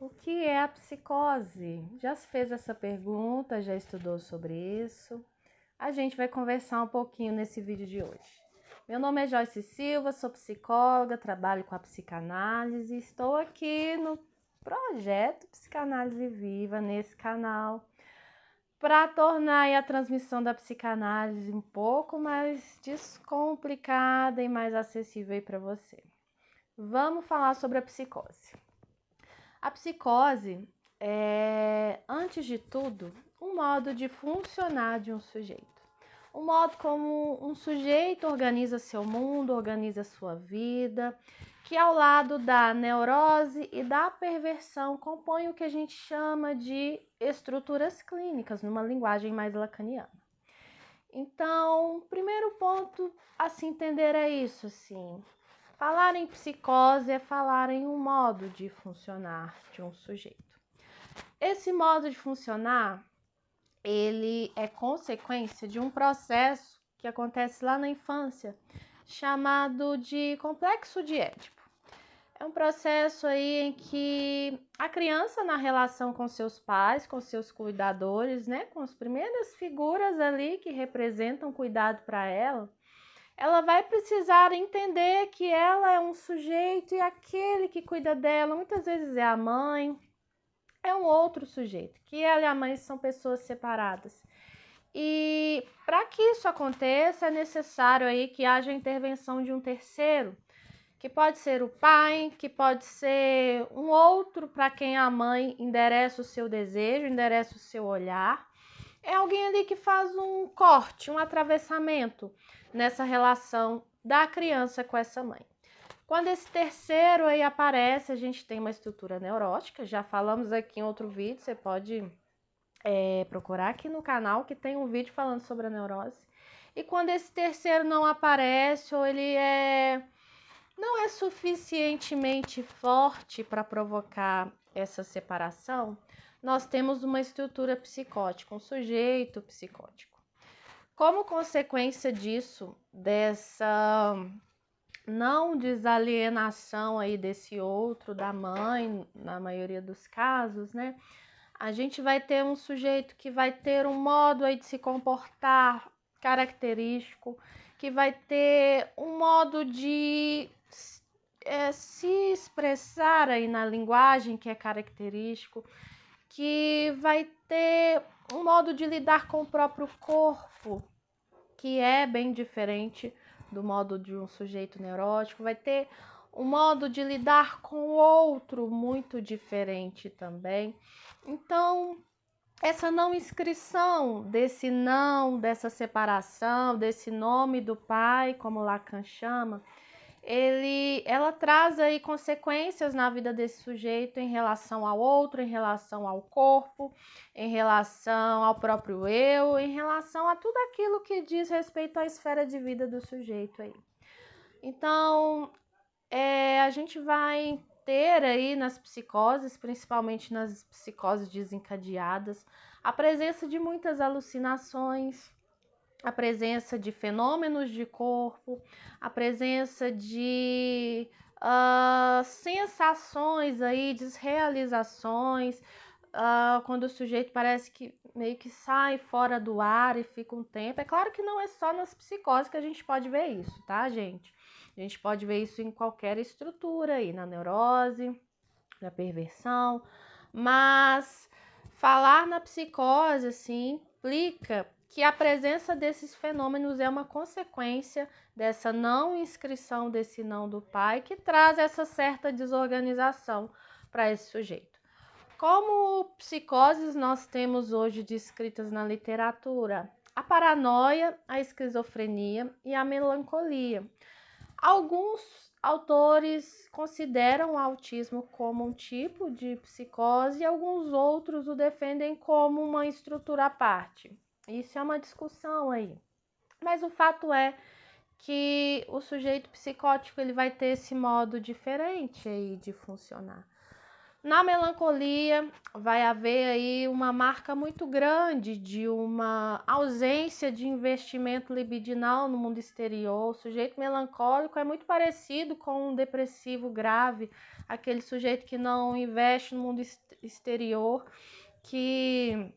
O que é a psicose? Já se fez essa pergunta? Já estudou sobre isso? A gente vai conversar um pouquinho nesse vídeo de hoje. Meu nome é Joyce Silva, sou psicóloga, trabalho com a psicanálise e estou aqui no projeto Psicanálise Viva, nesse canal, para tornar a transmissão da psicanálise um pouco mais descomplicada e mais acessível para você. Vamos falar sobre a psicose. A psicose é, antes de tudo, um modo de funcionar de um sujeito. Um modo como um sujeito organiza seu mundo, organiza sua vida, que ao lado da neurose e da perversão compõe o que a gente chama de estruturas clínicas, numa linguagem mais lacaniana. Então, o primeiro ponto a se entender é isso, assim. Falar em psicose é falar em um modo de funcionar de um sujeito. Esse modo de funcionar, ele é consequência de um processo que acontece lá na infância, chamado de complexo de Édipo. É um processo aí em que a criança, na relação com seus pais, com seus cuidadores, né, com as primeiras figuras ali que representam cuidado para ela vai precisar entender que ela é um sujeito e aquele que cuida dela, muitas vezes é a mãe, é um outro sujeito, que ela e a mãe são pessoas separadas. E para que isso aconteça, é necessário aí que haja a intervenção de um terceiro, que pode ser o pai, que pode ser um outro para quem a mãe endereça o seu desejo, endereça o seu olhar. É alguém ali que faz um corte, um atravessamento nessa relação da criança com essa mãe. Quando esse terceiro aí aparece, a gente tem uma estrutura neurótica, já falamos aqui em outro vídeo, você pode procurar aqui no canal que tem um vídeo falando sobre a neurose. E quando esse terceiro não aparece ou ele não é suficientemente forte para provocar essa separação, nós temos uma estrutura psicótica, um sujeito psicótico. Como consequência disso, dessa não desalienação aí desse outro, da mãe, na maioria dos casos, né? A gente vai ter um sujeito que vai ter um modo aí de se comportar característico, que vai ter um modo de se expressar aí na linguagem que é característico, que vai ter um modo de lidar com o próprio corpo, que é bem diferente do modo de um sujeito neurótico, vai ter um modo de lidar com o outro muito diferente também. Então, essa não inscrição desse não, dessa separação, desse nome do pai, como Lacan chama, ela traz aí consequências na vida desse sujeito em relação ao outro, em relação ao corpo, em relação ao próprio eu, em relação a tudo aquilo que diz respeito à esfera de vida do sujeito aí. Então, a gente vai ter aí nas psicoses, principalmente nas psicoses desencadeadas, a presença de muitas alucinações, a presença de fenômenos de corpo, a presença de sensações aí, desrealizações, quando o sujeito parece que meio que sai fora do ar e fica um tempo. É claro que não é só nas psicoses que a gente pode ver isso, tá, gente? A gente pode ver isso em qualquer estrutura aí, na neurose, na perversão, mas falar na psicose, assim, implica que a presença desses fenômenos é uma consequência dessa não inscrição desse não do pai, que traz essa certa desorganização para esse sujeito. Como psicoses nós temos hoje descritas na literatura? A paranoia, a esquizofrenia e a melancolia. Alguns autores consideram o autismo como um tipo de psicose e alguns outros o defendem como uma estrutura à parte. Isso é uma discussão aí. Mas o fato é que o sujeito psicótico ele vai ter esse modo diferente aí de funcionar. Na melancolia, vai haver aí uma marca muito grande de uma ausência de investimento libidinal no mundo exterior. O sujeito melancólico é muito parecido com um depressivo grave, aquele sujeito que não investe no mundo exterior, que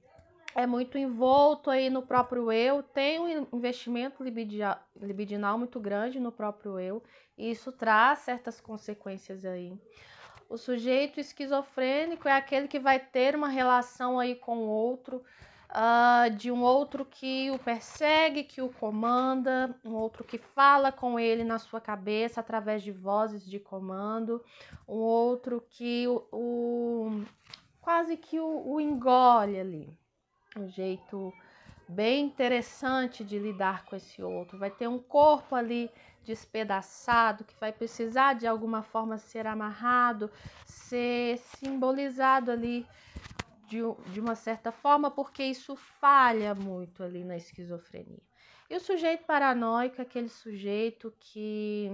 é muito envolto aí no próprio eu, tem um investimento libidinal muito grande no próprio eu, e isso traz certas consequências aí. O sujeito esquizofrênico é aquele que vai ter uma relação aí com o outro, de um outro que o persegue, que o comanda, um outro que fala com ele na sua cabeça através de vozes de comando, um outro que quase que o engole ali. Um jeito bem interessante de lidar com esse outro. Vai ter um corpo ali despedaçado que vai precisar de alguma forma ser amarrado, ser simbolizado ali de uma certa forma, porque isso falha muito ali na esquizofrenia. E o sujeito paranoico é aquele sujeito que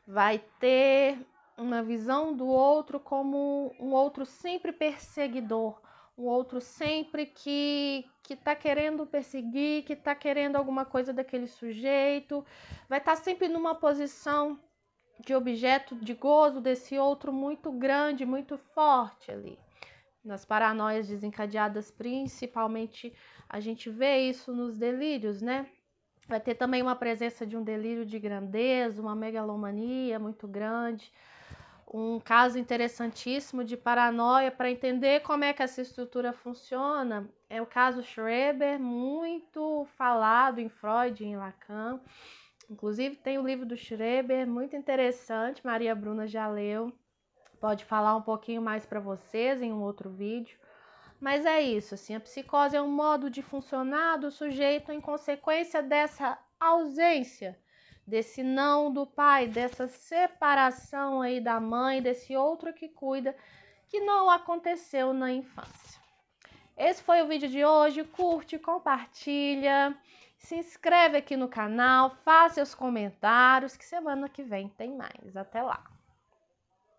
vai ter uma visão do outro como um outro sempre perseguidor, um outro sempre que está querendo perseguir, que está querendo alguma coisa daquele sujeito, vai estar sempre numa posição de objeto de gozo desse outro muito grande, muito forte ali. Nas paranoias desencadeadas, principalmente, a gente vê isso nos delírios, né? Vai ter também uma presença de um delírio de grandeza, uma megalomania muito grande. Um caso interessantíssimo de paranoia para entender como é que essa estrutura funciona é o caso Schreber, muito falado em Freud e em Lacan. Inclusive tem o livro do Schreber, muito interessante, Maria Bruna já leu, pode falar um pouquinho mais para vocês em um outro vídeo. Mas é isso, assim, a psicose é um modo de funcionar do sujeito em consequência dessa ausência, desse não do pai, dessa separação aí da mãe, desse outro que cuida, que não aconteceu na infância. Esse foi o vídeo de hoje, curte, compartilha, se inscreve aqui no canal, faça seus comentários, que semana que vem tem mais. Até lá!